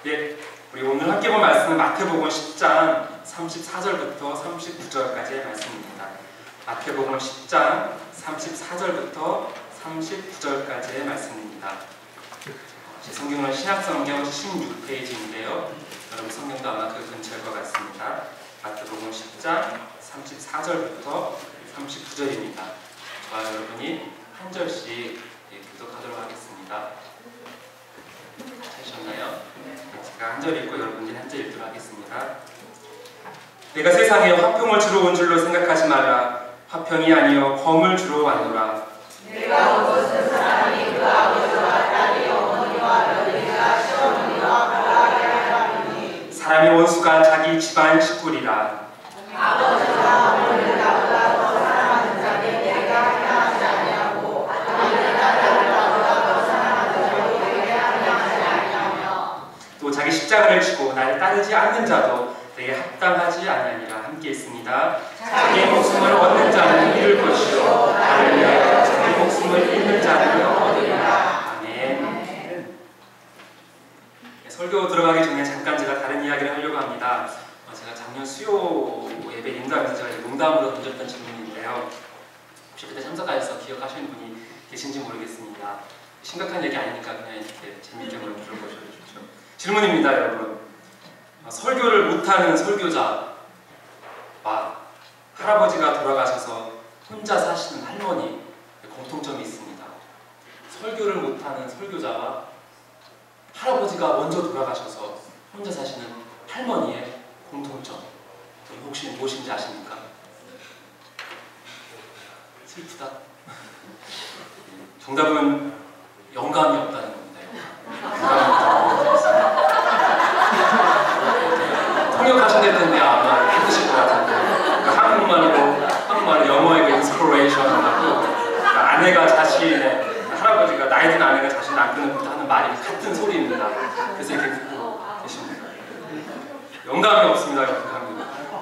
예, 우리 오늘 함께 본 말씀은 마태복음 10장 34절부터 39절까지의 말씀입니다. 마태복음 10장 34절부터 39절까지의 말씀입니다. 제 성경은 신약성경 16페이지인데요. 여러분 성경도 아마 그 근처일 것 같습니다. 마태복음 10장 34절부터 39절입니다. 저와 여러분이 한 절씩 교독하도록 하겠습니다. 찾으셨나요? 제가 한 절 읽고 여러분들이 한 절 읽도록 하겠습니다. 내가 세상에 화평을 주러 온 줄로 생각하지 말라. 화평이 아니요 검을 주러 왔노라. 내가 온 것은 사람이 그 아버지와 딸이 어머니와 며느리가 시어머니와 가라하게 할 바이니 사람의 원수가 자기 집안 식구리라. 아버지와 어머니를 나보다 더 사랑하는 자는 내가 사랑하지 아니하고 아들을 딸을 나보다 더 사랑하는 자도 내게 사랑하지 아니하며 또 자기 십자가를 지고 나를 따르지 않는 자도 내게 합당하지 아니하니라. 함께 있습니다. 자기 목숨을 얻는 자는 잃을 것이요 나를 위하여 자기 목숨을 잃는 자는 얻으리라. 아멘. 설교 들어가기 전에 잠깐 제가 다른 이야기를 하려고 합니다. 제가 작년 수요 예배 인도하면서 제가 농담으로 던졌던 질문인데요. 혹시 그때 참석하셔서 기억하시는 분이 계신지 모르겠습니다. 심각한 얘기 아니니까 그냥 이렇게 재미있게 한번 들어보셔도 좋죠. 질문입니다, 여러분. 설교를 못하는 설교자와 할아버지가 돌아가셔서 혼자 사시는 할머니 공통점이 있습니다. 설교를 못하는 설교자와 할아버지가 먼저 돌아가셔서 혼자 사시는 할머니의 공통점 혹시 무엇인지 아십니까? 슬프다. 정답은 영감이 없다는 겁니다. 통역하셨을 텐데 아마 힘드실 것 같은데 한국말로 영어의 인스피레이션하고 아내가 자신의 할아버지가 나이 든 아내가 자신 남편을 하는 말이 같은 소리입니다. 그래서 이렇게 듣고 계십니다. 영감이 없습니다.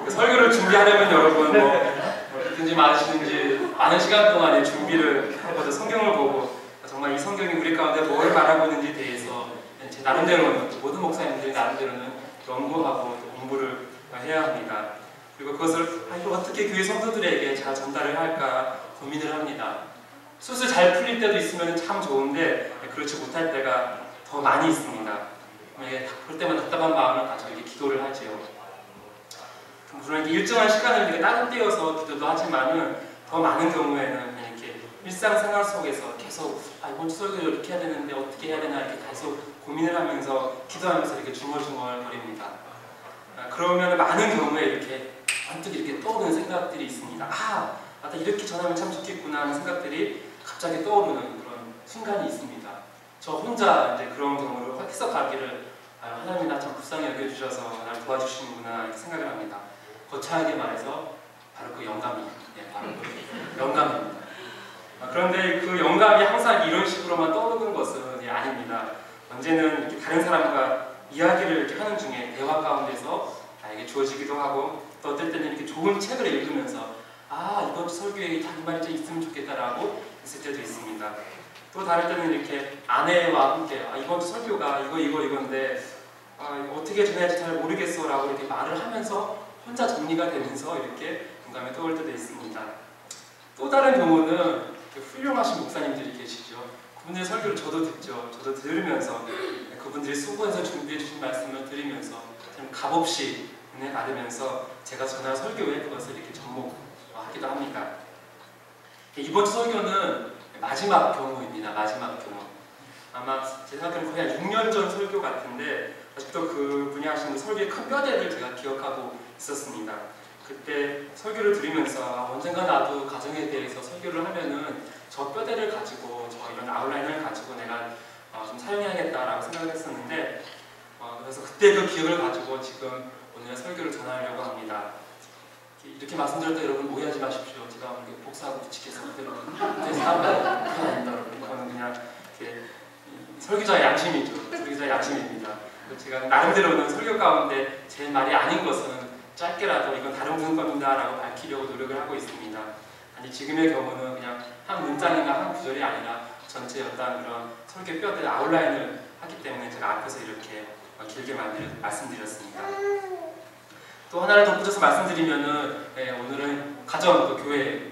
설교를 준비하려면 여러분 뭐든지 많으시든지 많은 시간 동안에 준비를 하고 성경을 보고 정말 이 성경이 우리 가운데 뭘 말하고 있는지에 대해서 제 나름대로는 모든 목사님들이 나름대로는 연구하고 공부를 해야 합니다. 그리고 그것을 어떻게 교회 성도들에게 잘 전달을 할까 고민을 합니다. 수술 잘 풀릴 때도 있으면 참 좋은데 그렇지 못할 때가 더 많이 있습니다. 그럴 때만 답답한 마음을 가지고 이렇게 기도를 하지요. 물론 이렇게 일정한 시간을 이렇게 따로 떼어서 기도도 하지만은 더 많은 경우에는 그냥 이렇게 일상생활 속에서 계속 이번 주 설교를 이렇게 해야 되는데 어떻게 해야 되나 이렇게 계속 고민을 하면서 기도하면서 이렇게 중얼중얼거립니다. 그러면 많은 경우에 이렇게 번뜩 이렇게 떠오르는 생각들이 있습니다. 맞다 이렇게 전하면 참 좋겠구나 하는 생각들이 갑자기 떠오르는 그런 순간이 있습니다. 저 혼자 이제 그런 경우를 해석하기를 하나님이 나 참 불쌍히 여겨주셔서 나를 도와주시는구나 이렇게 생각을 합니다. 거창하게 말해서 바로 그 영감이 바로 그 영감입니다. 그런데 그 영감이 항상 이런 식으로만 떠오르는 것은 아닙니다. 언제는 이렇게 다른 사람과 이야기를 이렇게 하는 중에 대화 가운데서 나에게 주어지기도 하고 또 어떨 때는 이렇게 좋은 책을 읽으면서 이번 주 설교에 이 말이 좀 있으면 좋겠다라고 있을 때도 있습니다. 또 다를 때는 이렇게 아내와 함께 이번 주 설교가 이건데 어떻게 전해야지 잘 모르겠어 라고 이렇게 말을 하면서 혼자 정리가 되면서 이렇게 공감이 떠올 때도 있습니다. 또 다른 경우는 훌륭하신 목사님들이 계시죠. 그분들의 설교를 저도 듣죠. 저도 들으면서 그분들이 수고해서 준비해 주신 말씀을 들으면서 참 값없이 은혜 받으면서 제가 전할 설교에 그것을 이렇게 접목하기도 합니다. 이번 주 설교는 마지막 경우입니다. 마지막 경우. 아마 제 생각에는 거의 한 6년 전 설교 같은데 아직도 그 분이 하시는 설교의 큰 뼈대를 제가 기억하고 있었습니다. 그때 설교를 들으면서 언젠가 나도 가정에 대해서 설교를 하면은 저 뼈대를 가지고 저 이런 아웃라인을 가지고 내가 좀 사용해야겠다라고 생각을 했었는데 그래서 그때 그 기억을 가지고 지금 오늘 설교를 전하려고 합니다. 이렇게 말씀드렸다 여러분 오해하지 마십시오. 제가 오늘 복사하고 붙이겠어. 그래서 그건 아닙니다. 그거는 그냥 설교자의 양심이죠. 설교자의 양심입니다. 제가 나름대로는 설교 가운데 제 말이 아닌 것은 짧게라도 이건 다른 무슨 겁니다 라고 밝히려고 노력을 하고 있습니다. 아니 지금의 경우는 그냥 한 문장이나 한 구절이 아니라 전체 어떤 그런 설교 뼈대 아웃라인을 하기 때문에 제가 앞에서 이렇게 길게 말씀드렸습니다. 또 하나를 덧붙여서 말씀드리면은 오늘은 가정 또 교회에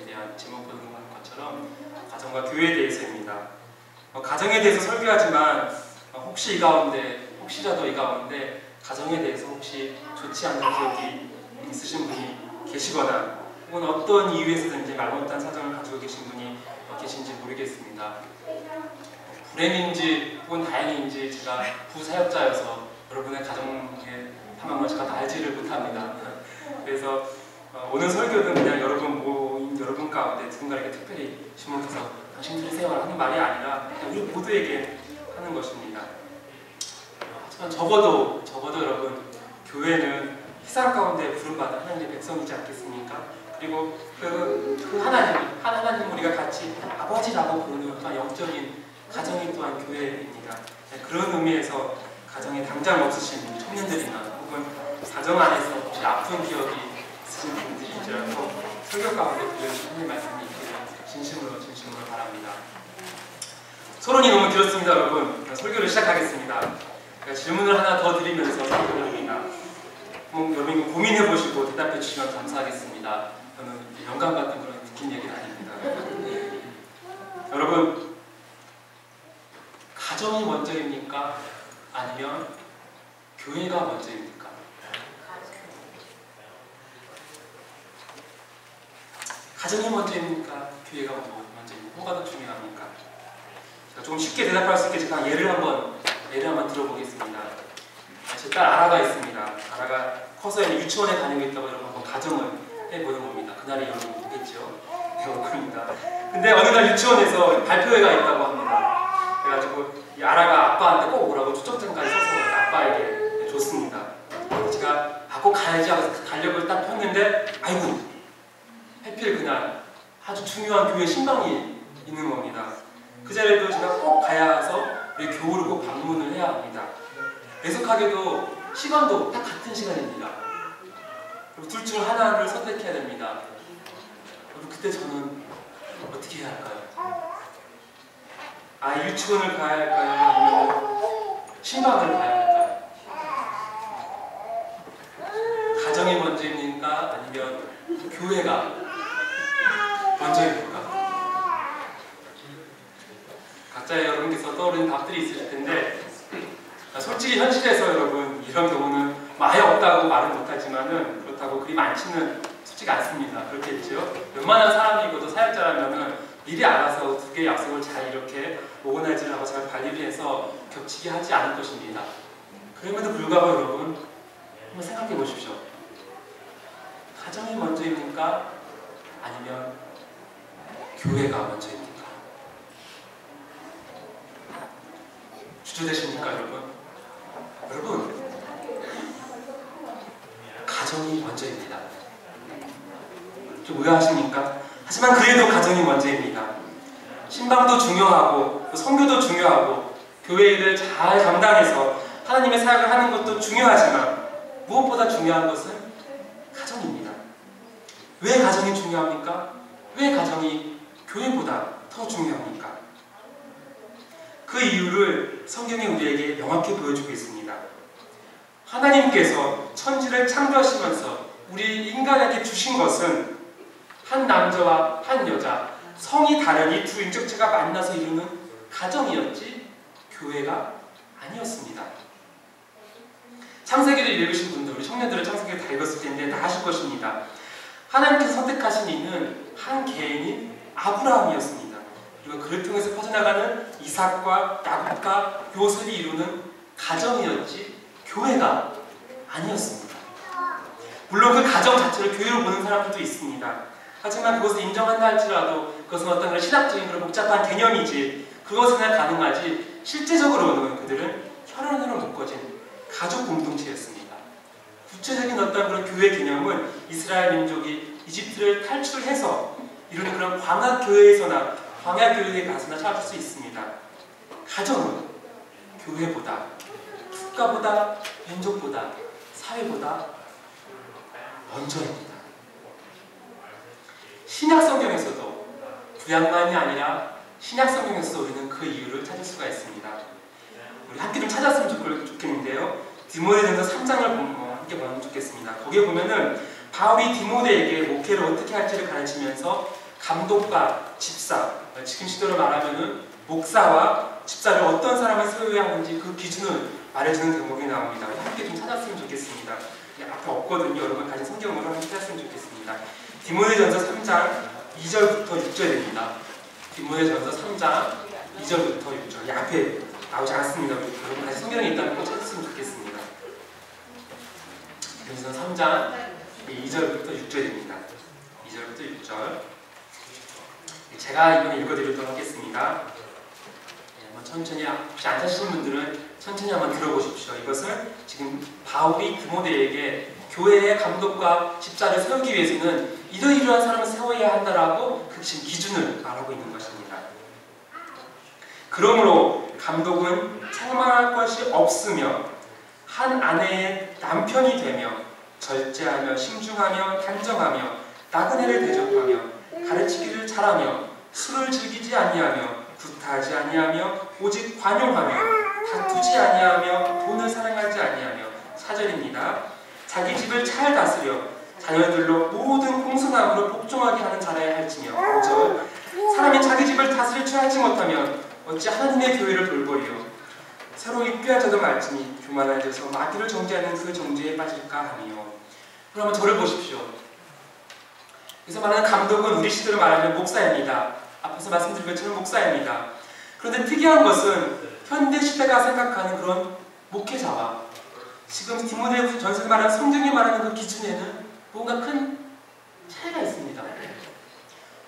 대한 제목 보는 것처럼 가정과 교회에 대해서입니다. 가정에 대해서 설교하지만 혹시라도 이 가운데 가정에 대해서 혹시 좋지 않은 기억이 있으신 분이 계시거나 혹은 어떤 이유에서든지 말 못한 사정을 가지고 계신 분이 계신지 모르겠습니다. 불행인지 혹은 다행인지 제가 부사역자여서 여러분의 가정의 상황을 제가 다 알지를 못합니다. 그래서 오늘 설교는 그냥 여러분 가운데 누군가에게 특별히 주목해서 당신 들으세요 하는 말이 아니라 우리 모두에게 하는 것입니다. 하지만 적어도 여러분, 교회는 희생 가운데 부름받은 하나님의 백성이지 않겠습니까? 그리고 그 하나님 우리가 같이 아버지라고 부르는 어떤 영적인 가정이 또한 교회입니다. 그런 의미에서 가정에 당장 없으신 청년들이나 혹은 가정 안에서 혹시 아픈 기억이 있으신 분들이더라도 설교 가운데 들려주신 하나님의 말씀이 있기를 진심으로 바랍니다. 서론이 너무 길었습니다, 여러분. 설교를 시작하겠습니다. 질문을 하나 더 드리면서 설교를 합니다. 여러분 고민해보시고 대답해 주시면 감사하겠습니다. 저는 영감 같은 그런 느낀 얘기는 아닙니다. 여러분, 가정이 먼저입니까? 아니면 교회가 먼저입니까? 가정이 먼저입니까? 교회가 먼저입니까? 뭐가 더 중요합니까? 제가 좀 쉽게 대답할 수 있게 제가 예를 한번 들어보겠습니다. 제 딸 아라가 있습니다. 아라가 커서 유치원에 다니고 있다고 여러분 한번 가정을 해보는 겁니다. 그날이 여러분 보겠죠? 배워봅니다. 근데 어느 날 유치원에서 발표회가 있다고 합니다. 그래가지고 이 아라가 아빠한테 꼭 오라고 초청장까지 써서 아빠에게 줬습니다. 제가 꼭 가야지 하고 달력을 딱 폈는데 아이고 하필 그날 아주 중요한 교회 신방이 있는 겁니다. 그 자리에도 제가 꼭 가야 해서 우리 교우를 꼭 방문을 해야 합니다. 애석하게도 시간도 딱 같은 시간입니다. 둘 중 하나를 선택해야 됩니다. 그때 저는 어떻게 해야 할까요? 유치원을 가야 할까요? 아니면 신방을 가야 할까요? 가정이 먼저입니까? 아니면 교회가 먼저입니까? 각자의 여러분께서 떠오르는 답들이 있으실 텐데 솔직히 현실에서 여러분 이런 경우는 아예 없다고 말은 못하지만은 그렇다고 그리 많지는 쉽지 않습니다. 그렇겠죠? 웬만한 사람이고도 사역자라면은 미리 알아서 두 개의 약속을 잘 이렇게 오거나이즈를 하고 잘 관리를 해서 겹치게 하지 않을 것입니다. 그럼에도 불구하고 여러분 한번 생각해 보십시오. 가정이 먼저입니까? 아니면 교회가 먼저입니까? 주저되십니까, 여러분? 여러분, 가정이 먼저입니다. 좀 의아하십니까? 하지만 그래도 가정이 먼저입니다. 신방도 중요하고 선교도 중요하고 교회 일을 잘 감당해서 하나님의 사역을 하는 것도 중요하지만 무엇보다 중요한 것은 가정입니다. 왜 가정이 중요합니까? 왜 가정이 교회보다 더 중요합니까? 그 이유를 성경이 우리에게 명확히 보여주고 있습니다. 하나님께서 천지를 창조하시면서 우리 인간에게 주신 것은 한 남자와 한 여자, 성이 다른 이 두 인격체가 만나서 이루는 가정이었지 교회가 아니었습니다. 창세기를 읽으신 분들, 우리 청년들은 창세기를 다 읽었을 텐데 다 아실 것입니다. 하나님께서 선택하신 이는 한 개인인 아브라함이었습니다. 그리고 그를 통해서 퍼져나가는 이삭과 야곱과 요셉이 이루는 가정이었지 교회가 아니었습니다. 물론 그 가정 자체를 교회로 보는 사람들도 있습니다. 하지만 그것을 인정한다 할지라도 그것은 어떤 그런 신학적인 그런 복잡한 개념이지 그것은 가능하지 실제적으로는 그들은 혈연으로 묶어진 가족 공동체였습니다. 구체적인 어떤 그런 교회 개념은 이스라엘 민족이 이집트를 탈출해서 이루는 그런 광야교회에서나 광야교회에 가서나 찾을 수 있습니다. 가정은 교회보다, 국가보다, 민족보다, 사회보다 먼저입니다. 신약성경에서도 구약만이 아니라 신약성경에서도 우리는 그 이유를 찾을 수가 있습니다. 우리 함께 좀 찾았으면 좋겠는데요. 디모데전서 3장을 함께 보면 좋겠습니다. 거기에 보면은 바울이 디모데에게 목회를 어떻게 할지를 가르치면서 감독과 집사, 지금 시대로 말하면은 목사와 집사를 어떤 사람을 세워야 하는지 그 기준을 말해주는 대목이 나옵니다. 함께 좀 찾았으면 좋겠습니다. 앞에 없거든요. 여러분 가진 성경으로 함께 찾았으면 좋겠습니다. 디모데전서 3장 2절부터 6절입니다. 디모데전서 3장 2절부터 6절. 앞에 나오지 않습니다. 여러분 다시 성경에 있다면 꼭 찾았으면 좋겠습니다. 디모데전서 3장 2절부터 6절입니다. 2절부터 6절. 제가 이번에 읽어드리도록 하겠습니다. 천천히, 혹시 안 찾으신 분들은 천천히 한번 들어보십시오. 이것을 지금 바울이 디모데에게 교회의 감독과 집사를 세우기 위해서는 이러이러한 사람을 세워야 한다라고 그 지금 기준을 말하고 있는 것입니다. 그러므로 감독은 책망할 것이 없으며 한 아내의 남편이 되며 절제하며 신중하며 단정하며 나그네를 대접하며 가르치기를 잘하며 술을 즐기지 아니하며 구타하지 아니하며 오직 관용하며 다투지 아니하며 돈을 사랑하지 아니하며 4절입니다. 자기 집을 잘 다스려 자녀들로 모든 공손함으로 복종하게 하는 자라야 할지며 5절 사람이 자기 집을 다스릴 줄 알지 못하면 어찌 하나님의 교회를 돌보리요 새로 입교하자도 말지니 교만한 데서 마귀를 정죄하는 그 정죄에 빠질까 하니요. 그러면 저를 보십시오. 그래서 말하는 감독은 우리 시대로 말하면 목사입니다. 앞에서 말씀드린 것처럼 목사입니다. 그런데 특이한 것은 현대 시대가 생각하는 그런 목회자와 지금 디모데 전서에 말하는 성경이 말하는 그 기준에는 뭔가 큰 차이가 있습니다.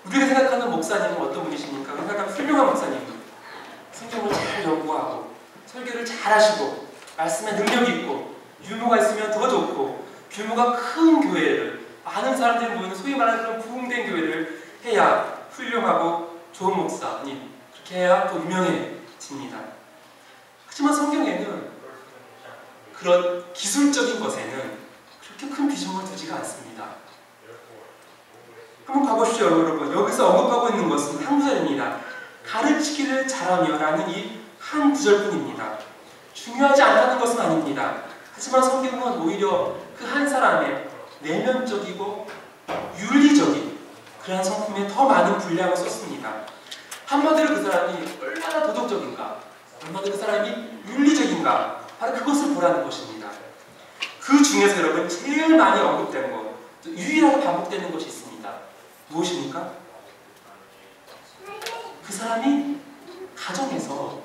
우리가 생각하는 목사님은 어떤 분이십니까? 우리가 생각하는 훌륭한 목사님은 성경을 잘 연구하고 설교를 잘 하시고 말씀에 능력이 있고 유머가 있으면 더 좋고 규모가 큰 교회를 많은 사람들이 모이는 소위 말하는 그런 부흥된 교회를 해야 훌륭하고 좋은 목사님 그렇게 해야 더 유명해집니다. 하지만 성경에는 그런 기술적인 것에는 그렇게 큰 비중을 두지가 않습니다. 한번 가보시죠 여러분. 여기서 언급하고 있는 것은 한 구절입니다. 가르치기를 잘하며 라는 이 한 구절뿐입니다. 중요하지 않다는 것은 아닙니다. 하지만 성경은 오히려 그 한 사람의 내면적이고 윤리적인 그런 성품에 더 많은 분량을 썼습니다. 한마디로 그 사람이 얼마나 도덕적인가, 얼마나 그 사람이 윤리적인가, 바로 그것을 보라는 것입니다. 그 중에서 여러분 제일 많이 언급된 것, 유일하게 반복되는 것이 있습니다. 무엇입니까? 그 사람이 가정에서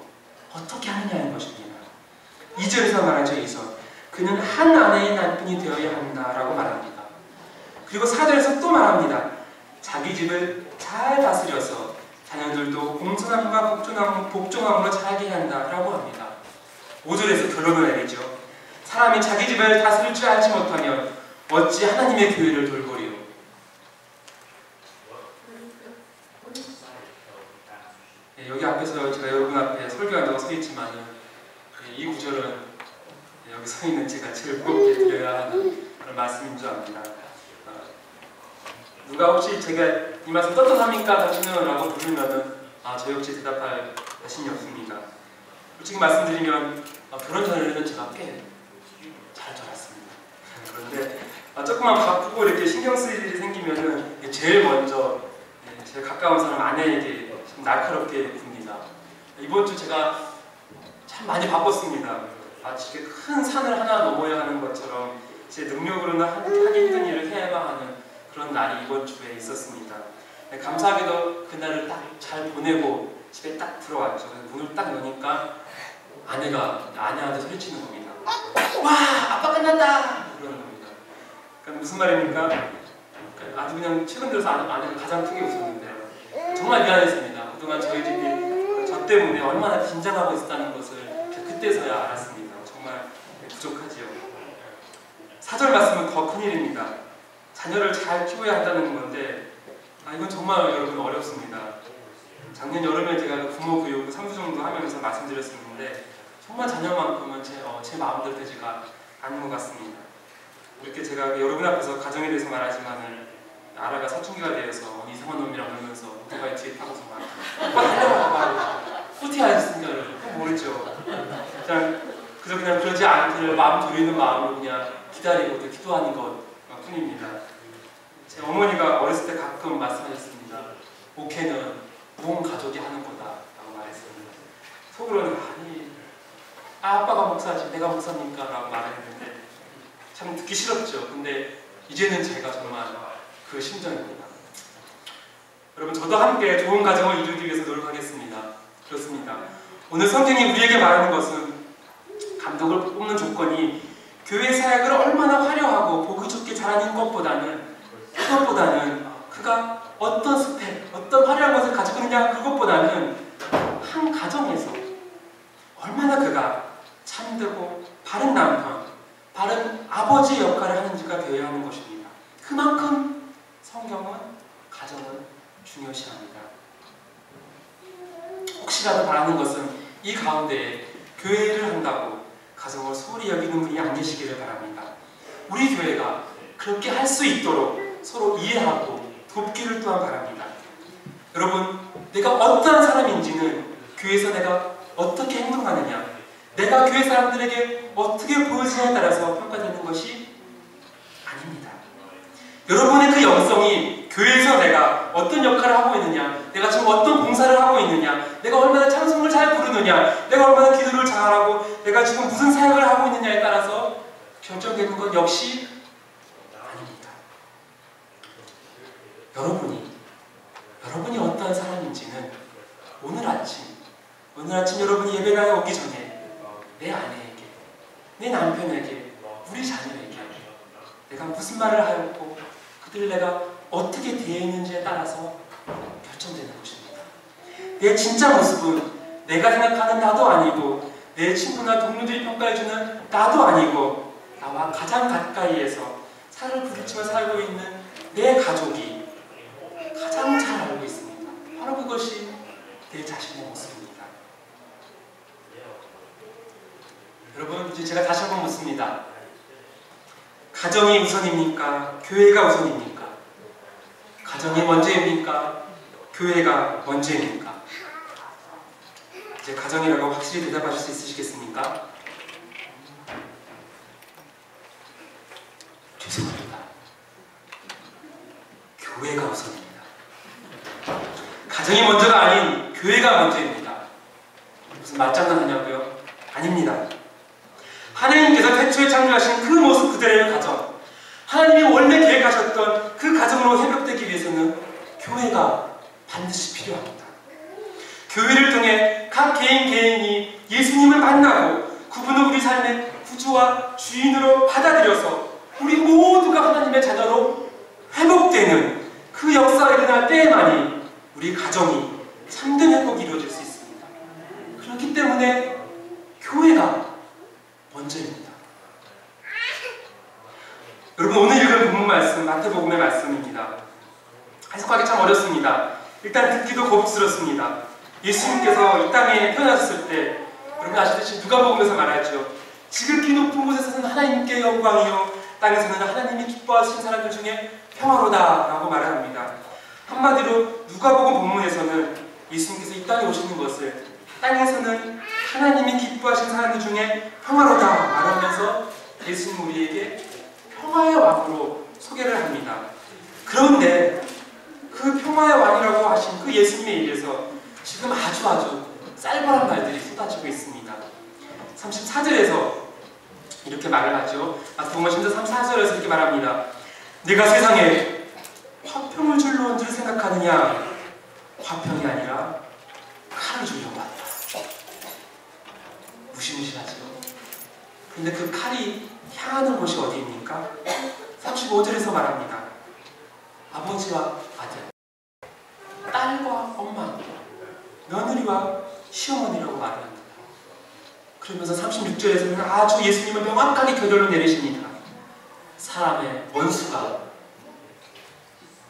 어떻게 하느냐는 것입니다. 2절에서 말하죠. 2절. 그는 한 아내의 남편이 되어야 한다라고 말합니다. 그리고 4절에서 또 말합니다. 자기 집을 잘 다스려서 자녀들도 공손함과 복종함으로 살게 한다라고 합니다. 5절에서 결론을 내리죠. 사람이 자기 집을 다스릴 줄 알지 못하면 어찌 하나님의 교회를 돌보리요. 네, 여기 앞에서 제가 여러분 앞에 설교한다고 서 있지만은 이 구절은 여기 서 있는 제가 제일 무겁게 드려야 하는 그런 말씀인 줄 압니다. 누가 혹시 제가 이 말씀 떳떳합니까? 당신은? 라고 부르면은 저 역시 대답할 자신이 없습니다. 솔직히 말씀드리면 결혼 전에는 제가 꽤 잘 자랐습니다. 그런데 조금만 바쁘고 이렇게 신경 쓰일 일이 생기면은 제일 먼저 제일 가까운 사람 아내에게 좀 날카롭게 굽니다. 이번 주 제가 참 많이 바빴습니다. 마치 큰 산을 하나 넘어야 하는 것처럼 제 능력으로는 하기 힘든 일을 해야만 하는 그런 날이 이번 주에 있었습니다. 감사하게도 그날을 딱 잘 보내고 집에 딱 들어왔죠. 문을 딱 여니까 아내한테 소리치는 겁니다. 와! 아빠 끝났다! 그러는 겁니다. 그러니까 무슨 말입니까? 아주 그냥 최근 들어서 아내가 가장 크게 웃었는데 정말 미안했습니다. 그동안 저희 집이 저 때문에 얼마나 긴장하고 있었다는 것을 그때서야 알았습니다. 정말 부족하지요. 4절 말씀은 더 큰일입니다. 자녀를 잘 키워야 한다는 건데 이건 정말 여러분 어렵습니다. 작년 여름에 제가 부모 교육을 3주 정도 하면서 말씀드렸었는데 정말 자녀만큼은 제 마음대로 되지가 않는 것 같습니다. 이렇게 제가 여러분 앞에서 가정에 대해서 말하지만은 아라가 사춘기가 되어서 이상한 놈이라고 그러면서 오토바이 뒤에 타고서 막 오빠 달려봐 후티하였습니다. 모르죠. 그냥 그러지 않기를 마음 졸이는 마음으로 그냥 기다리고 또 기도하는 것 뿐입니다. 제 어머니가 어렸을 때 가끔 말씀하셨습니다. 목회는 온 가족이 하는 거다라고 말했습니다. 속으로는 아니, 아빠가 목사지 내가 목사입니까? 라고 말했는데 참 듣기 싫었죠. 근데 이제는 제가 정말 그 심정입니다. 여러분, 저도 함께 좋은 가정을 이루기 위해서 노력하겠습니다. 그렇습니다. 오늘 성경이 우리에게 말하는 것은 감독을 뽑는 조건이 교회 사역을 얼마나 화려하고 보기 좋게 잘하는 것보다는 그가 어떤 스펙, 어떤 화려한 것을 가지고 있느냐 그것보다는 한 가정에서 얼마나 그가 참되고 바른 남편, 바른 아버지의 역할을 하는지가 되어야 하는 것입니다. 그만큼 성경은 가정을 중요시합니다. 혹시라도 바라는 것은 이 가운데에 교회를 한다고 가정을 소홀히 여기는 분이 안 계시기를 바랍니다. 우리 교회가 그렇게 할 수 있도록 서로 이해하고 돕기를 또한 바랍니다. 여러분, 내가 어떠한 사람인지는 교회에서 내가 어떻게 행동하느냐, 내가 교회 사람들에게 어떻게 보여지냐에 따라서 평가되는 것이 아닙니다. 여러분의 그 영성이 교회에서 내가 어떤 역할을 하고 있느냐, 내가 지금 어떤 봉사를 하고 있느냐, 내가 얼마나 찬송을 잘 부르느냐, 내가 얼마나 기도를 잘하고 내가 지금 무슨 사역을 하고 있느냐에 따라서 결정되는 것 역시 아닙니다. 여러분이 어떠한 사람인지는 오늘 아침 여러분이 예배당에 오기 전에 내 아내에게, 내 남편에게, 우리 자녀에게 내가 무슨 말을 하였고 그들을 내가 어떻게 대했는지에 따라서 결정되는 것입니다. 내 진짜 모습은 내가 생각하는 나도 아니고 내 친구나 동료들이 평가해주는 나도 아니고 나와 가장 가까이에서 살을 부딪히며 살고 있는 내 가족이 가장 잘 알고 있습니다. 바로 그것이 내 자신의 모습입니다. 여러분, 이제 제가 다시 한번 묻습니다. 가정이 우선입니까? 교회가 우선입니까? 가정이 먼저입니까? 교회가 먼저입니까? 이제 가정이라고 확실히 대답하실 수 있으시겠습니까? 죄송합니다. 교회가 우선입니다. 가정이 먼저가 아닌 교회가 먼저입니다. 무슨 말장난 하냐고요? 아닙니다. 하나님께서 태초에 창조하신 그 모습 그대로의 가정, 하나님이 원래 계획하셨던 그 가정으로 회복되기 위해서는 교회가 반드시 필요합니다. 교회를 통해 각 개인이 예수님을 만나고 그분을 우리 삶의 구주와 주인으로 받아들여서 우리 모두가 하나님의 자녀로 회복되는 그 역사가 일어날 때에만이 우리 가정이 참된 회복이 이루어질 수 있습니다. 그렇기 때문에 교회가 먼저입니다. 여러분, 오늘 읽은 본문 말씀 마태복음의 말씀입니다. 해석하기 참 어렵습니다. 일단 듣기도 거북스럽습니다. 예수님께서 이 땅에 태어나셨을 때 여러분 아시듯이 누가복음에서 말하죠. 지극히 높은 곳에서는 하나님께 영광이요 땅에서는 하나님이 기뻐하시는 사람들 중에 평화로다 라고 말합니다. 한마디로 누가복음 본문에서는 예수님께서 이 땅에 오시는 것을 땅에서는 하나님이 기뻐하시는 사람들 중에 평화로다 말하면서 예수님 우리에게 평화의 왕으로 소개를 합니다. 그런데 그 평화의 왕이라고 하신 그 예수님에 의해서 지금 아주 쌀벌한 말들이 쏟아지고 있습니다. 34절에서 이렇게 말을 하죠. 마태복음 34절에서 이렇게 말합니다. 네가 세상에 화평을 줄로 온 줄 생각하느냐? 화평이 아니라 칼을 주려고 한다. 무시무시하죠. 그런데 그 칼이 향하는 곳이 어디입니까? 35절에서 말합니다. 아버지와 아들, 딸과 엄마, 며느리와 시어머니라고 말을 합니다. 그러면서 36절에서는 아주 예수님은 명확하게 결론을 내리십니다. 사람의 원수가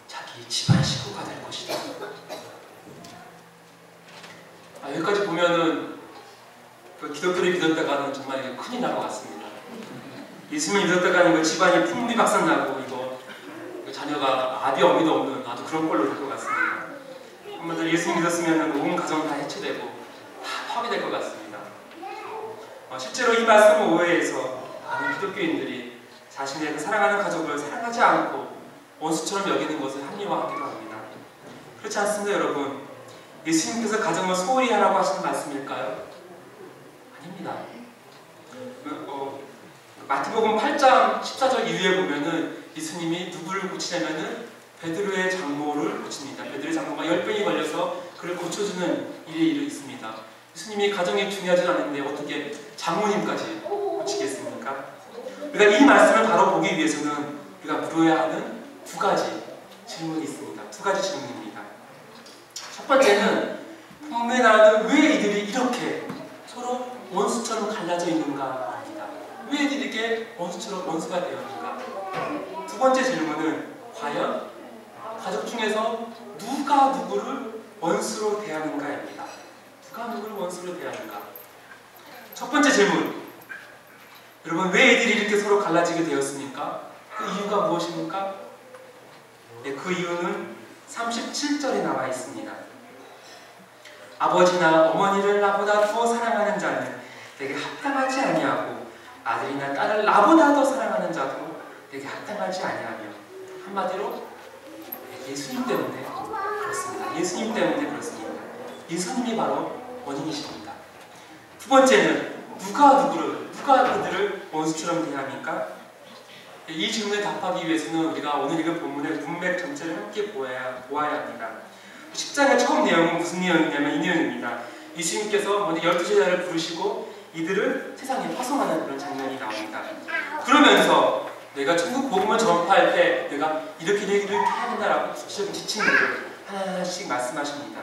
자기 집안 식구가 될 것이다. 여기까지 보면은 기독교를 믿었다가는 정말 이게 큰일 날 것 같습니다. 예수님을 믿었다가는 이거 집안이 풍비박산나고 이거 자녀가 아비 어미도 없는 아주 그런 꼴로 될 것 같습니다. 한마디로 예수님 믿었으면 온 가정 다 해체되고 다 파괴될 것 같습니다. 실제로 이 말씀 오해에서 많은 기독교인들이 자신의 그 사랑하는 가족을 사랑하지 않고 원수처럼 여기는 것을 합리화하기도 합니다. 그렇지 않습니다, 여러분? 예수님께서 가정을 소홀히 하라고 하시는 말씀일까요? 아닙니다. 마태복음 8장 14절 이후에 보면은 예수님이 누구를 고치냐면은 베드로의 장모를 고칩니다. 베드로의 장모가 열병이 걸려서 그를 고쳐주는 일이 있습니다. 예수님이 가정이 중요하지 않은데 어떻게 장모님까지 고치겠습니까? 우리가 이 말씀을 바로 보기 위해서는 우리가 물어야 하는 두 가지 질문이 있습니다. 두 가지 질문입니다. 첫 번째는 본문에 나오는 왜 이들이 이렇게 서로 원수처럼 갈라져 있는가 합니다. 왜 이들이 이렇게 원수가 되었는가? 두 번째 질문은 과연 가족 중에서 누가 누구를 원수로 대하는가입니다. 누가 누구를 원수로 대하는가? 첫 번째 질문. 여러분, 왜 이들이 이렇게 서로 갈라지게 되었습니까? 그 이유가 무엇입니까? 네, 그 이유는 37절에 나와 있습니다. 아버지나 어머니를 나보다 더 사랑하는 자는 내게 합당하지 아니하고 아들이나 딸을 나보다 더 사랑하는 자도 내게 합당하지 아니하며. 한마디로 예수님 때문에 그렇습니다. 예수님 때문에 그렇습니다. 예수님이 바로 원인이십니다. 두 번째는 누가 그들을 원수처럼 대합니까? 이 질문에 답하기 위해서는 우리가 오늘 읽은 본문의 문맥 전체를 함께 보아야 합니다. 10장의 처음 내용은 무슨 내용이냐면 이 내용입니다. 예수님께서 먼저 12제자를 부르시고 이들을 세상에 파송하는 그런 장면이 나옵니다. 그러면서 내가 천국 복음을 전파할 때 내가 이렇게 해야 된다라고 구체적인 지침들을 하나하나씩 말씀하십니다.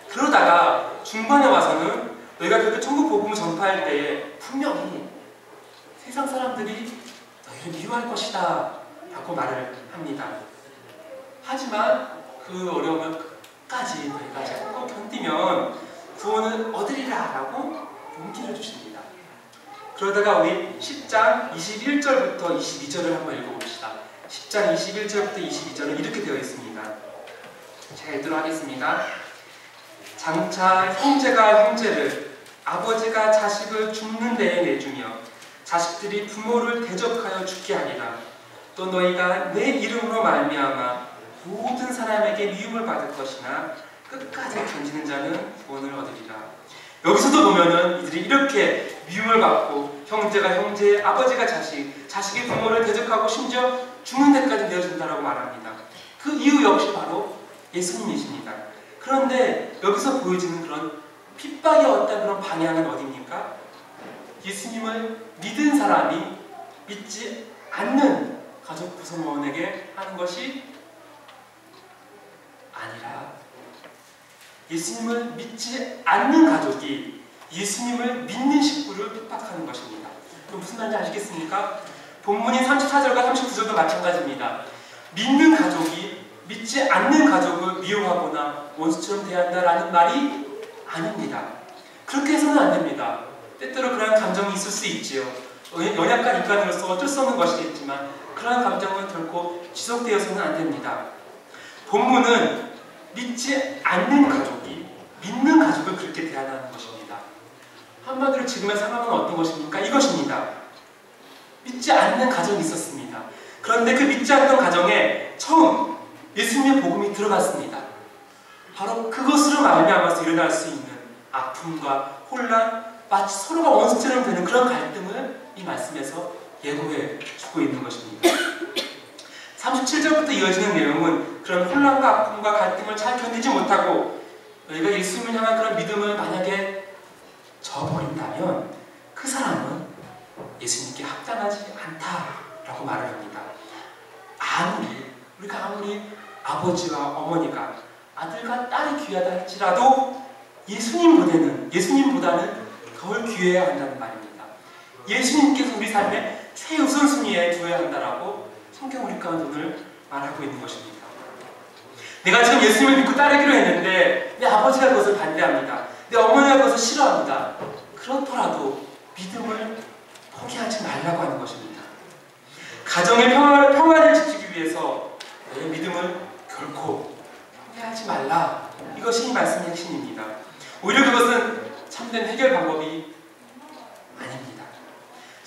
그러다가 중반에 와서는 너희가 그렇게 천국 복음을 전파할 때에 분명히 세상 사람들이 너희를 미워할 것이다 라고 말을 합니다. 하지만 그 어려움을 끝까지 너희가 참고 견디면 구원을 얻으리라 라고 용기를 주십니다. 그러다가 우리 10장 21절부터 22절을 한번 읽어봅시다. 10장 21절부터 22절은 이렇게 되어 있습니다. 제가 읽도록 하겠습니다. 장차 형제가 형제를, 아버지가 자식을 죽는 데에 내주며 자식들이 부모를 대적하여 죽게 하리라. 또 너희가 내 이름으로 말미암아 모든 사람에게 미움을 받을 것이나 끝까지 견디는 자는 구원을 얻으리라. 여기서도 보면은 이들이 이렇게 미움을 받고 형제가 형제, 아버지가 자식, 자식이 부모를 대적하고 심지어 죽는 데까지 내어준다라고 말합니다. 그 이유 역시 바로 예수님이십니다. 그런데 여기서 보여지는 그런 핍박의 어떤 그런 방향은 어디입니까? 예수님을 믿은 사람이 믿지 않는 가족 구성원에게 하는 것이 아니라 예수님을 믿지 않는 가족이 예수님을 믿는 식구를 핍박하는 것입니다. 그럼 무슨 말인지 아시겠습니까? 본문인 34절과 39절도 마찬가지입니다. 믿는 가족이 믿지 않는 가족을 미워하거나 원수처럼 대한다라는 말이 아닙니다. 그렇게 해서는 안 됩니다. 때때로 그런 감정이 있을 수 있지요. 연약한 인간으로서 어쩔 수 없는 것이겠지만 그러한 감정은 결코 지속되어서는 안 됩니다. 본문은 믿지 않는 가족이 믿는 가족을 그렇게 대하는 것입니다. 한마디로 지금의 상황은 어떤 것입니까? 이것입니다. 믿지 않는 가정이 있었습니다. 그런데 그 믿지 않던 가정에 처음 예수님의 복음이 들어갔습니다. 바로 그것으로 말미암아서 일어날 수 있는 아픔과 혼란, 마치 서로가 원수처럼 되는 그런 갈등을 이 말씀에서 예고해 주고 있는 것입니다. 37절부터 이어지는 내용은 그런 혼란과 아픔과 갈등을 잘 견디지 못하고 너희가 예수님을 향한 그런 믿음을 만약에 저버린다면 그 사람은 예수님께 합당하지 않다라고 말을 합니다. 우리가 아무리 아버지와 어머니가 아들과 딸이 귀하다 할지라도 예수님보다는 덜 귀해야 한다는 말입니다. 예수님께서 우리 삶의 최우선순위에 두어야 한다라고 성경 우리 가운데 오늘 말하고 있는 것입니다. 내가 지금 예수님을 믿고 따르기로 했는데 내 아버지가 그것을 반대합니다. 내 어머니가 그것을 싫어합니다. 그렇더라도 믿음을 포기하지 말라고 하는 것입니다. 가정의 평안을 지키기 위해서 너의 믿음을 결코 포기하지 말라. 이것이 이 말씀의 핵심입니다. 오히려 그것은 참된 해결 방법이 아닙니다.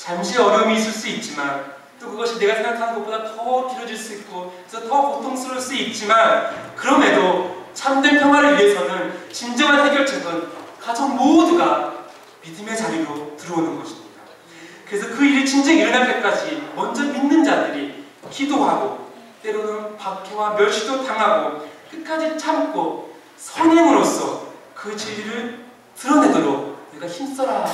잠시 어려움이 있을 수 있지만 또 그것이 내가 생각하는 것보다 더 길어질 수 있고 그래서 더 고통스러울 수 있지만 그럼에도 참된 평화를 위해서는 진정한 해결책은 가족 모두가 믿음의 자리로 들어오는 것입니다. 그래서 그 일이 진정 일어날 때까지 먼저 믿는 자들이 기도하고 때로는 박해와 멸시도 당하고 끝까지 참고 선행으로써 그 진리를 드러내도록 우리가 힘써라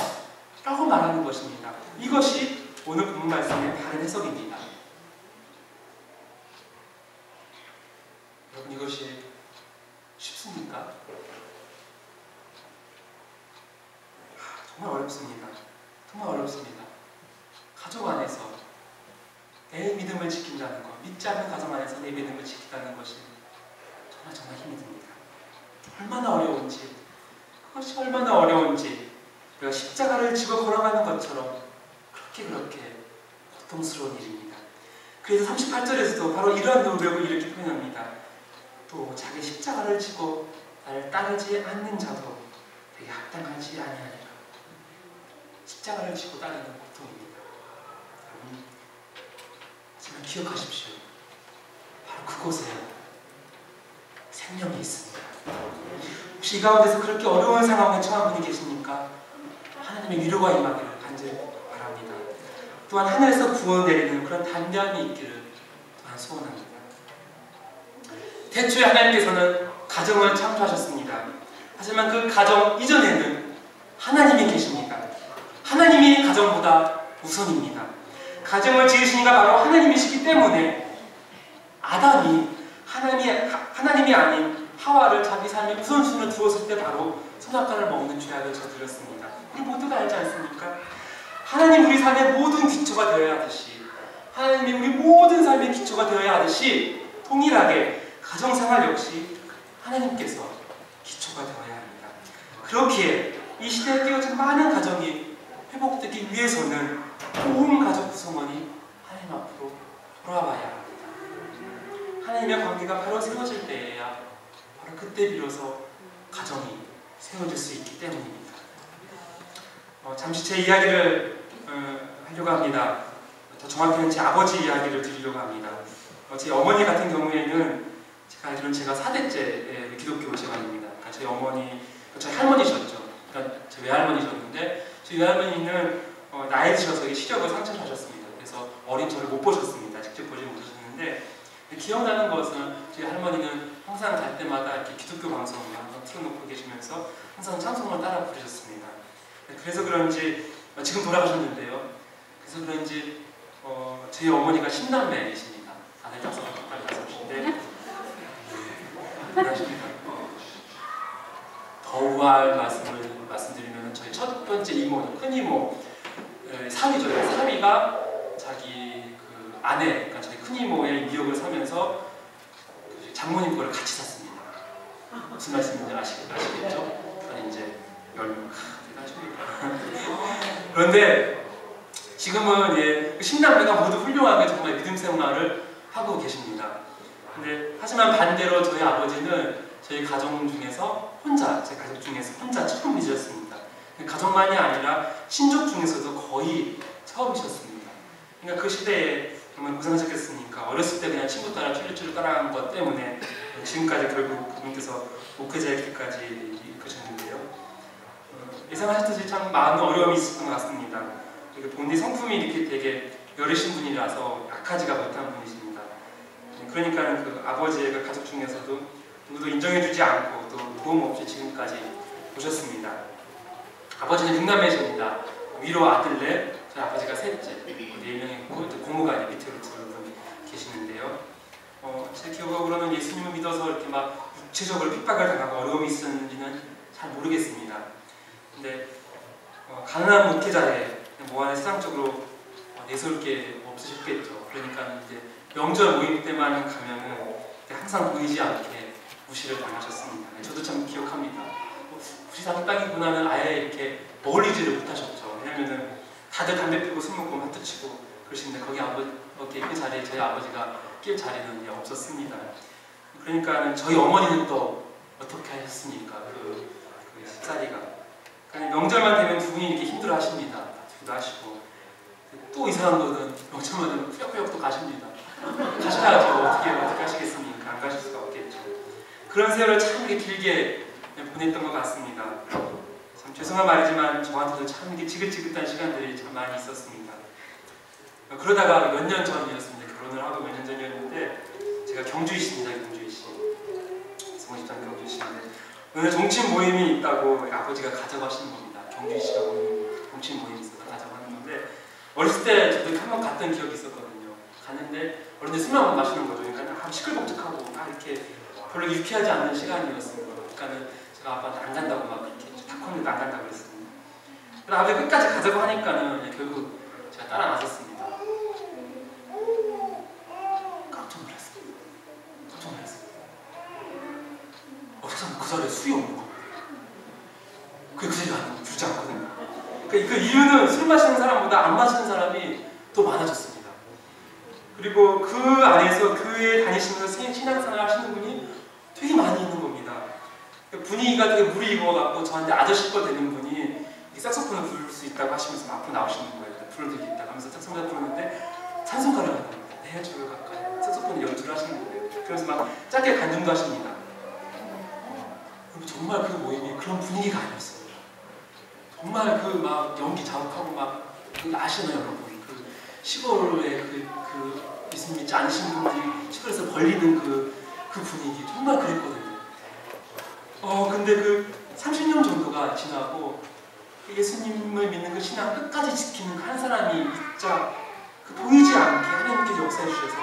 라고 말하는 것입니다. 이것이 오늘 본문 말씀의 다른 해석입니다. 여러분 이것이 쉽습니까? 정말 어렵습니다. 정말 어렵습니다. 가족 안에서 내 믿음을 지킨다는 것, 믿지 않는 가정 안에서 내 믿음을 지킨다는 것이 정말 힘이 듭니다. 얼마나 어려운지, 그것이 얼마나 어려운지 우리가 십자가를 지고 걸어가는 것처럼 그렇게 고통스러운 일입니다. 그래서 38절에서도 바로 이러한 노력을 이렇게 표현합니다. 또 자기 십자가를 지고 나를 따르지 않는 자도 되게 합당하지 아니하니라. 십자가를 지고 따르는 고통입니다. 여러분, 하지만 기억하십시오. 바로 그곳에 생명이 있습니다. 혹시 이 가운데서 그렇게 어려운 상황에 처한 분이 계십니까? 하나님의 위로가 임하기를 간절히 바랍니다. 또한 하늘에서 구원 내리는 그런 담대함이 있기를 또한 소원합니다. 태초에 하나님께서는 가정을 창조하셨습니다. 하지만 그 가정 이전에는 하나님이 계십니다. 하나님이 가정보다 우선입니다. 가정을 지으신 이가 바로 하나님이시기 때문에 아담이 하나님이 아닌 하와를 자기 삶의 우선순위로 두었을 때 바로 선악과를 먹는 죄악을 저질렀습니다. 우리 모두가 알지 않습니까? 하나님 우리 삶의 모든 기초가 되어야 하듯이 하나님이 우리 모든 삶의 기초가 되어야 하듯이 동일하게 가정생활 역시 하나님께서 기초가 되어야 합니다. 그렇기에 이 시대에 끼어진 많은 가정이 회복되기 위해서는 온 가족 구성원이 하나님 앞으로 돌아와야 합니다. 하나님의 관계가 바로 세워질 때에야 바로 그때 비로소 가정이 세워질 수 있기 때문입니다. 잠시 제 이야기를 하려고 합니다. 더 정확히는 제 아버지 이야기를 드리려고 합니다. 제 어머니 같은 경우에는 제가 알기로는 제가 4대째 기독교 집안입니다. 그러니까 저희 어머니, 저희 할머니셨죠. 그러니까 제 외할머니셨는데 저희 외할머니는 나이 드셔서 시력을 상처하셨습니다. 그래서 어린 저를 못 보셨습니다. 직접 보지 못하셨는데 기억나는 것은 저희 할머니는 항상 갈 때마다 이렇게 기독교 방송을 항상 틀어놓고 계시면서 항상 찬송을 따라 부르셨습니다. 그래서 그런지 지금 돌아가셨는데요. 그래서 그런지 제 어머니가 10남매이십니다. 다들 5인데 그러십니다. 더 우아할 말씀드리면 저희 첫 번째 이모, 큰 이모 사위죠. 사위가 자기 그 아내, 그러니까 저희 큰 이모의 미역을 사면서 그 장모님 거를 같이 샀습니다. 무슨 말씀인지 아시겠죠? 아니 이제 그런데 지금은 10남매가 모두 훌륭하게 정말 믿음 생활을 하고 계십니다. 근데 하지만 반대로 저희 아버지는 저희 가정 중에서 제 가족 중에서 혼자 처음 믿으셨습니다. 가족만이 아니라 신족 중에서도 거의 처음이셨습니다. 그러니까 그 시대에 정말 고생하셨겠습니까? 어렸을 때 그냥 친구 따라 쭈루쭈루 따라한 것 때문에 지금까지 결국 그분께서 목회자의 길까지 이끄셨는데요. 예상하셨듯이 참 많은 어려움이 있었던 것 같습니다. 본디 성품이 이렇게 되게 여리신 분이라서 약하지가 못한 분이십니다. 그러니까 그 아버지의 그 가족 중에서도 누구도 인정해주지 않고 또 도움 없이 지금까지 오셨습니다. 아버지는 6남매십니다. 위로 아들넷, 저희 아버지가 셋째, 4명 있고 또 고모가 밑으로 2분 계시는데요. 제 기억으로는 예수님을 믿어서 이렇게 막 육체적으로 핍박을 당하고 어려움이 있었는지는 잘 모르겠습니다. 근데 가난한 목회자에 뭐 안에 세상적으로 내세울 게 없으셨겠죠. 그러니까 이제 명절 모임 때만 가면은 항상 보이지 않게 무시를 당하셨습니다. 저도 참 기억합니다. 무시당했다기보다는 아예 이렇게 어울리지를 못하셨죠. 왜냐면은 다들 담배 피고 술 먹고 마트 치고 그러시는데 거기 그 자리에 저희 아버지가 낄 자리는 없었습니다. 그러니까 저희 어머니는 또 어떻게 하셨습니까? 그 십자리가. 명절만 되면 두 분이 이렇게 힘들어 하십니다. 기도 하시고. 또 이상한 거는 영천만은 꾸역꾸역 또 가십니다. 가셔야죠. 어떻게 하시겠습니까? 안 가실 수가 없겠죠. 그런 세월을 참 길게 보냈던 것 같습니다. 참 죄송한 말이지만 저한테도 참 이렇게 지긋지긋한 시간들이 참 많이 있었습니다. 그러다가 몇 년 전이었습니다. 결혼을 하고 몇 년 전이었는데 제가 경주이십니다. 경주이시. 성집장 경주이시인데 오늘 종친 모임이 있다고 아버지가 가져가시는 겁니다. 경주이시가 종친 모임이 있어서 가져가는 건데 어렸을 때 저도 한번 갔던 기억이 있었거든요. 갔는데 어른들 술만 한번 마시는 거죠. 그러니까 시끌벅적하고 이렇게 별로 유쾌하지 않는 시간이었습니다. 그러니까는 제가 아빠한테 안 간다고 막 이렇게 다 컸는데 안 간다고 그랬습니다. 그래서 아버지 끝까지 가자고 하니까는 결국 제가 따라 나섰습니다. 깜짝 놀랐어요. 깜짝 놀랐어요. 세상에 그 자리에 술이 없는 거예요. 그 자리가 주지 않거든요. 그 이유는 술 마시는 사람보다 안 마시는 사람이 더 많아졌습니다. 그리고 그 안에서 교회에 다니시면서 신앙생활 하시는 분이 되게 많이 있는 겁니다. 분위기가 되게 무리익어갖고 저한테 아저씨뻘 되는 분이 색소폰을 부를 수 있다고 하시면서 앞으로 나오시는 거예요. 불러드리겠다 하면서 색소폰을 부르는데 찬송가를 하는 겁니다. 네, 저를 가까이 색소폰을 연주를 하시는 거예요. 그래서 막 짧게 간증도 하십니다. 정말 그 모임이 그런 분위기가 아니었어요. 정말 그 막 연기 자극하고 막 아시나요 여러분? 그 시골에 그 예수 믿지 않으신 분들이 시골에서 벌리는 그 분위기 정말 그랬거든요. 근데 그 30년 정도가 지나고 예수님을 믿는 그 신앙 끝까지 지키는 한 사람이 진짜 그 보이지 않게 하나님께서 역사해 주셔서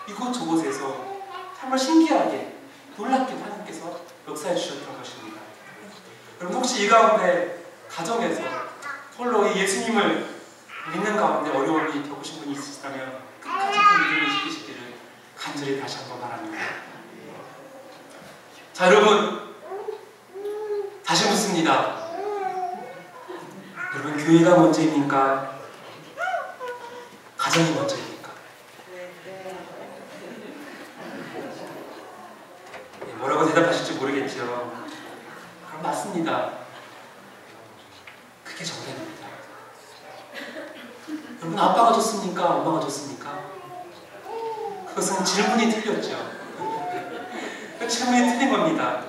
이곳저곳에서 정말 신기하게 놀랍게도 하나님께서 역사해 주셨던 것입니다. 여러분 혹시 이 가운데 가정에서 홀로 이 예수님을 믿는 가운데 어려움이 겪으신 분이 있으시다면 끝까지 그 믿음을 지키시기를 간절히 다시 한번 바랍니다. 자 여러분 다시 묻습니다. 여러분 교회가 먼저입니까? 가정이 먼저입니까? 뭐라고 대답하실지 모르겠죠. 그럼 맞습니다. 그게 정답입니다. 여러분 아빠가 좋습니까? 엄마가 좋습니까? 그것은 질문이 틀렸죠. 그 질문이 틀린 겁니다.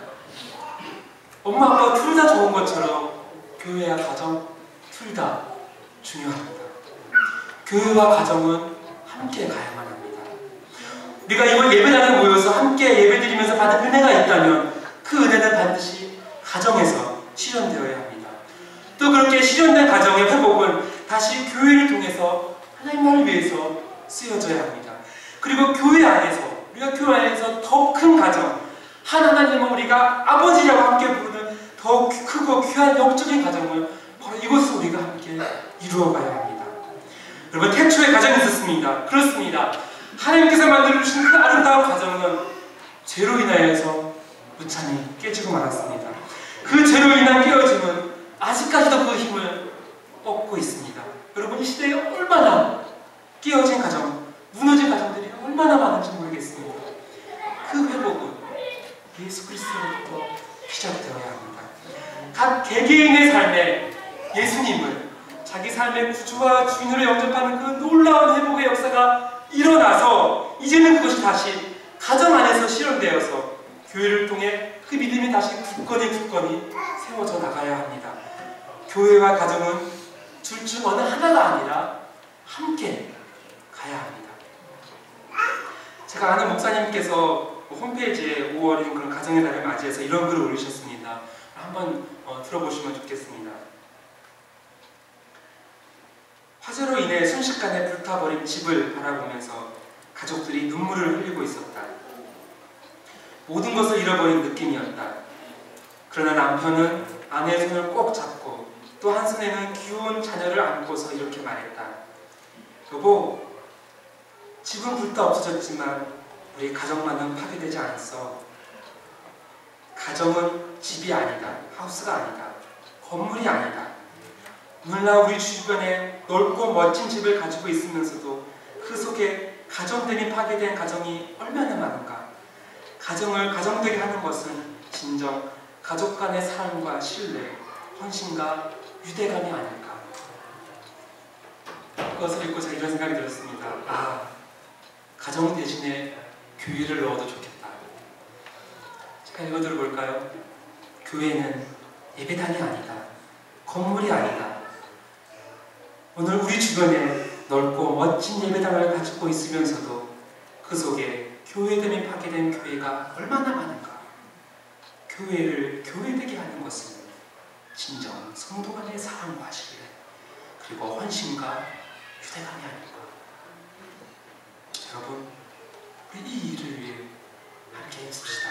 엄마 아빠가 둘 다 좋은 것처럼 교회와 가정 둘 다 중요합니다. 교회와 가정은 함께 가야만 합니다. 우리가 이번 예배당에 모여서 함께 예배드리면서 받은 은혜가 있다면 그 은혜는 반드시 가정에서 실현되어야 합니다. 또 그렇게 실현된 가정의 회복은 다시 교회를 통해서 하나님을 위해서 쓰여져야 합니다. 그리고 교회 안에서 우리가 교회 안에서 더 큰 가정 하나님은 우리가 아버지라고 함께 부르는 더 크고 귀한 영적인 가정을 바로 이곳에서 우리가 함께 이루어가야 합니다. 여러분 태초에 가정이 있었습니다. 그렇습니다. 하나님께서 만들어주신 그 아름다운 가정은 죄로 인하여서 무참히 깨지고 말았습니다. 그 죄로 인한 깨어짐은 아직까지도 그 힘을 얻고 있습니다. 여러분 이 시대에 얼마나 깨어진 가정, 무너진 가정들이 얼마나 많은지 모르겠습니다. 그 회복은 예수 그리스도로부터 시작되어야 합니다. 각 개개인의 삶에 예수님을 자기 삶의 구주와 주인으로 영접하는 그 놀라운 회복의 역사가 일어나서 이제는 그것이 다시 가정 안에서 실현되어서 교회를 통해 그 믿음이 다시 굳건히 세워져 나가야 합니다. 교회와 가정은 둘 중 어느 하나가 아니라 함께 가야 합니다. 제가 아는 목사님께서 홈페이지에 5월인 그런 가정의 달을 맞이해서 이런 글을 올리셨습니다. 한번 들어보시면 좋겠습니다. 화재로 인해 순식간에 불타버린 집을 바라보면서 가족들이 눈물을 흘리고 있었다. 모든 것을 잃어버린 느낌이었다. 그러나 남편은 아내의 손을 꼭 잡고 또 한 손에는 귀여운 자녀를 안고서 이렇게 말했다. 여보, 집은 불타 없어졌지만 우리 가정만은 파괴되지 않았어. 가정은 집이 아니다. 하우스가 아니다. 건물이 아니다. 오늘날 우리 주변에 넓고 멋진 집을 가지고 있으면서도 그 속에 가정들이 파괴된 가정이 얼마나 많은가. 가정을 가정되게 하는 것은 진정 가족 간의 사랑과 신뢰, 헌신과 유대감이 아닐까. 그것을 읽고 제가 이런 생각이 들었습니다. 아, 가정 대신에 교회를 넣어도 좋겠다. 제가 읽어드려 볼까요? 교회는 예배당이 아니다. 건물이 아니다. 오늘 우리 주변에 넓고 멋진 예배당을 가지고 있으면서도 그 속에 교회됨이 파괴된 교회가 얼마나 많은가. 교회를 교회되게 하는 것은 진정 성도 간의 사랑과 신뢰 그리고 헌신과 유대감이 아닐까. 여러분, 우리 이 일을 위해 함께 해봅시다.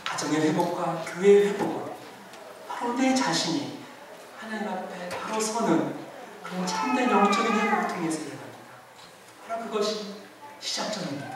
가정의 회복과 교회의 회복은 바로 내 자신이 하나님 앞에 바로 서는 그런 참된 영적인 회복을 통해서 일어납니다. 바로 그것이 시작점입니다.